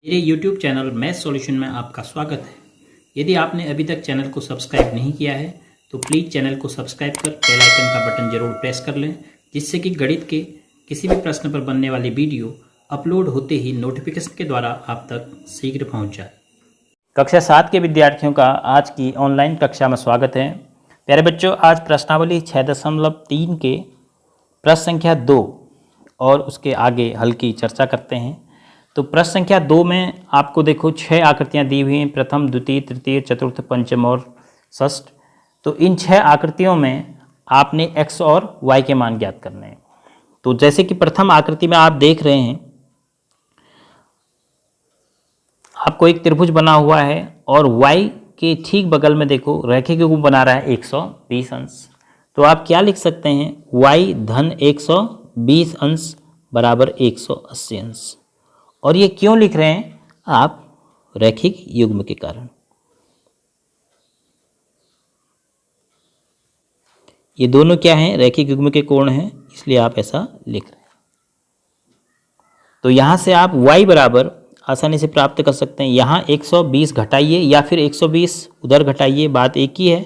मेरे YouTube channel math solution में आपका स्वागत है। यदि आपने अभी तक चैनल को सब्सक्राइब नहीं किया है तो प्लीज़ चैनल को सब्सक्राइब कर बेल आइकन का बटन जरूर प्रेस कर लें, जिससे कि गणित के किसी भी प्रश्न पर बनने वाली वीडियो अपलोड होते ही नोटिफिकेशन के द्वारा आप तक शीघ्र पहुँच जाए। कक्षा 7 के विद्यार्थियों का आज की ऑनलाइन कक्षा में स्वागत है। प्यारे बच्चों, आज प्रश्नावली 6.3 के प्रश्न संख्या 2 और उसके आगे हल की चर्चा करते हैं। तो प्रश्न संख्या 2 में आपको देखो 6 आकृतियां दी हुई हैं, प्रथम, द्वितीय, तृतीय, चतुर्थ, पंचम और षष्ठ। तो इन 6 आकृतियों में आपने x और y के मान ज्ञात करने हैं। तो जैसे कि प्रथम आकृति में आप देख रहे हैं, आपको एक त्रिभुज बना हुआ है और y के ठीक बगल में देखो रेखा के ऊपर बना रहा है 120 अंश। तो आप क्या लिख सकते हैं, y धन 120 अंश बराबर 180 अंश। और ये क्यों लिख रहे हैं आप, रैखिक युग्म के कारण। ये दोनों क्या हैं, रैखिक युग्म के कोण हैं, इसलिए आप ऐसा लिख रहे हैं। तो यहां से आप y बराबर आसानी से प्राप्त कर सकते हैं। यहाँ 120 घटाइए या फिर 120 उधर घटाइए, बात एक ही है।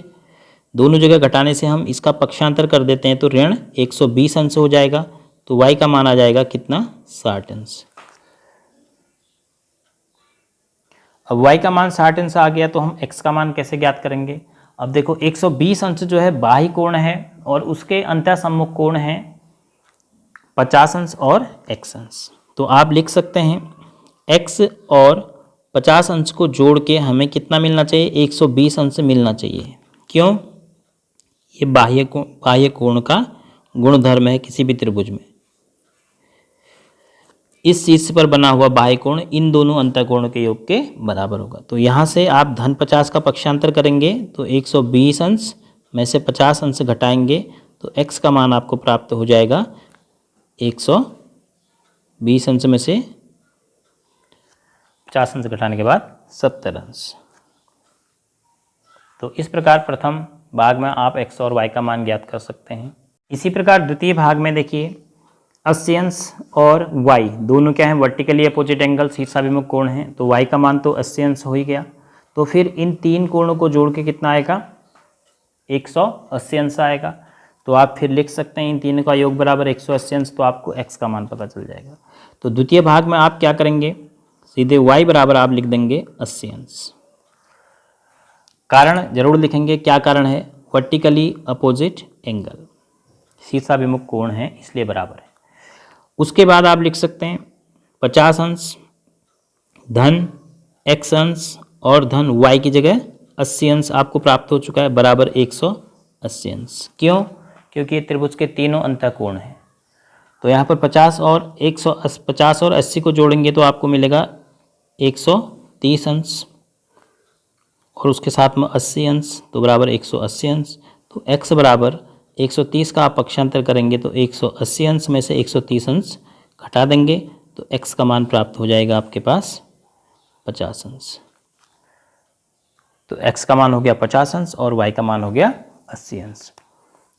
दोनों जगह घटाने से हम इसका पक्षांतर कर देते हैं तो ऋण 120 अंश हो जाएगा। तो y का मान आ जाएगा कितना, 60 अंश। अब y का मान 60 अंश आ गया तो हम x का मान कैसे ज्ञात करेंगे। अब देखो 120 अंश जो है बाह्य कोण है और उसके अंतःसम्मुख कोण है 50 अंश और x अंश। तो आप लिख सकते हैं x और 50 अंश को जोड़ के हमें कितना मिलना चाहिए, 120 अंश मिलना चाहिए। क्यों, ये बाह्य कोण का गुणधर्म है किसी भी त्रिभुज में। इस शीर्ष पर बना हुआ बाह्य कोण इन दोनों अंतःकोण के योग के बराबर होगा। तो यहाँ से आप धन 50 का पक्षांतर करेंगे तो 120 अंश में से 50 अंश घटाएंगे तो x का मान आपको प्राप्त हो जाएगा 120 अंश में से 50 अंश घटाने के बाद 70 अंश। तो इस प्रकार प्रथम भाग में आप x और y का मान ज्ञात कर सकते हैं। इसी प्रकार द्वितीय भाग में देखिए 80 अंश और y दोनों क्या हैं, वर्टिकली अपोजिट एंगल, शीर्षाभिमुख कोण हैं। तो y का मान तो 80 अंश हो ही गया। तो फिर इन तीन कोणों को जोड़ के कितना आएगा, 180 अंश आएगा। तो आप फिर लिख सकते हैं इन तीनों का योग बराबर 180 अंश, तो आपको x का मान पता चल जाएगा। तो द्वितीय भाग में आप क्या करेंगे, सीधे y बराबर आप लिख देंगे 80 अंश। कारण जरूर लिखेंगे, क्या कारण है, वर्टिकली अपोजिट एंगल, शीर्षाभिमुख कोण है इसलिए बराबर है। उसके बाद आप लिख सकते हैं 50 अंश धन x अंश और धन y की जगह 80 अंश आपको प्राप्त हो चुका है बराबर 180 अंश। क्यों, क्योंकि ये त्रिभुज के तीनों अंतःकोण हैं। तो यहाँ पर 50 और 80 को जोड़ेंगे तो आपको मिलेगा 130 अंश और उसके साथ में 80 अंश, तो बराबर 180 अंश। तो x बराबर 130 का आप पक्षांतर करेंगे तो 180 अंश में से 130 अंश घटा देंगे तो x का मान प्राप्त हो जाएगा आपके पास 50 अंश। तो x का मान हो गया 50 अंश और y का मान हो गया 80 अंश।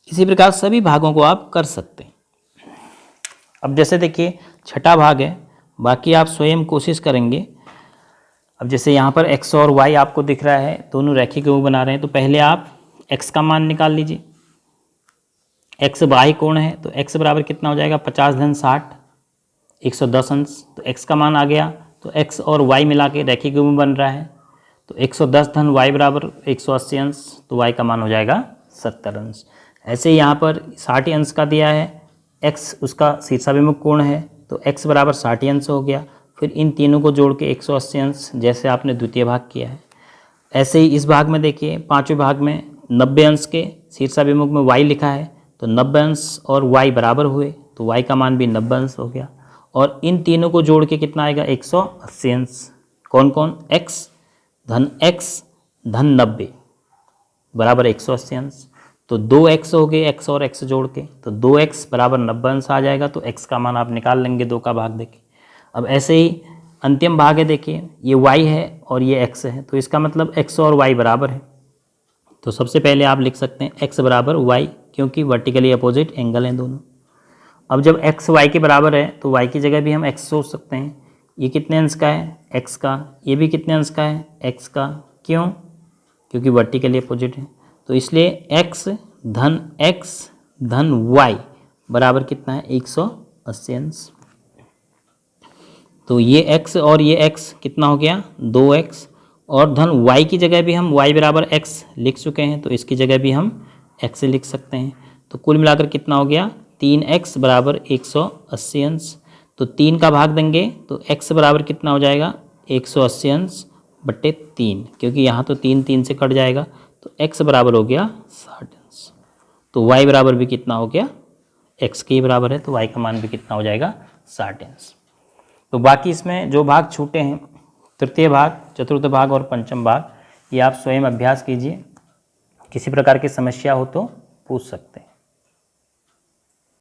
इसी प्रकार सभी भागों को आप कर सकते हैं। अब जैसे देखिए छठा भाग है, बाकी आप स्वयं कोशिश करेंगे। अब जैसे यहाँ पर x और y आपको दिख रहा है, दोनों रैखिक योग बना रहे हैं। तो पहले आप x का मान निकाल लीजिए। x बाह्य कोण है तो x बराबर कितना हो जाएगा, 50 धन 60, 110 अंश। तो x का मान आ गया। तो x और y मिला के रैखिक युग्म बन रहा है। तो 110 धन y बराबर 180 अंश, तो y का मान हो जाएगा 70 अंश। ऐसे ही यहाँ पर 60 अंश का दिया है, x उसका शीर्षाभिमुख कोण है तो x बराबर 60 अंश हो गया। फिर इन तीनों को जोड़ के 180 अंश, जैसे आपने द्वितीय भाग किया है। ऐसे ही इस भाग में देखिए पाँचवें भाग में 90 अंश के शीर्षाभिमुख में y लिखा है तो 90 अंश और y बराबर हुए तो y का मान भी 90 अंश हो गया। और इन तीनों को जोड़ के कितना आएगा, 180 अंश। कौन कौन, x धन 90 बराबर 180 अंश। तो 2x हो गए, x और x जोड़ के, तो 2x बराबर 90 अंश आ जाएगा। तो x का मान आप निकाल लेंगे, 2 का भाग देके। अब ऐसे ही अंतिम भाग है, देखिए ये y है और ये x है, तो इसका मतलब x और y बराबर है। तो सबसे पहले आप लिख सकते हैं x बराबर y, क्योंकि वर्टिकली अपोजिट एंगल हैं दोनों। अब जब x y के बराबर है तो y की जगह भी हम x सोच सकते हैं। ये कितने अंश का है, x का, ये भी कितने अंश का है, x का। क्यों? क्योंकि वर्टिकली अपोजिट है। तो इसलिए x धन y बराबर कितना है, 180 अंश। तो ये x और ये x कितना हो गया, 2x, और धन y की जगह भी हम y बराबर x लिख चुके हैं, तो इसकी जगह भी हम x लिख सकते हैं। तो कुल मिलाकर कितना हो गया, 3x बराबर 180 अंश। तो 3 का भाग देंगे तो x बराबर कितना हो जाएगा, 180 अंश बट्टे 3, क्योंकि यहाँ तो 3 से कट जाएगा, तो x बराबर हो गया 60 अंश। तो y बराबर भी कितना हो गया, x के बराबर है, तो y का मान भी कितना हो जाएगा, 60 अंश। तो बाकी इसमें जो भाग छूटे हैं, तृतीय भाग, चतुर्थ भाग और पंचम भाग, ये आप स्वयं अभ्यास कीजिए। किसी प्रकार की समस्या हो तो पूछ सकते हैं।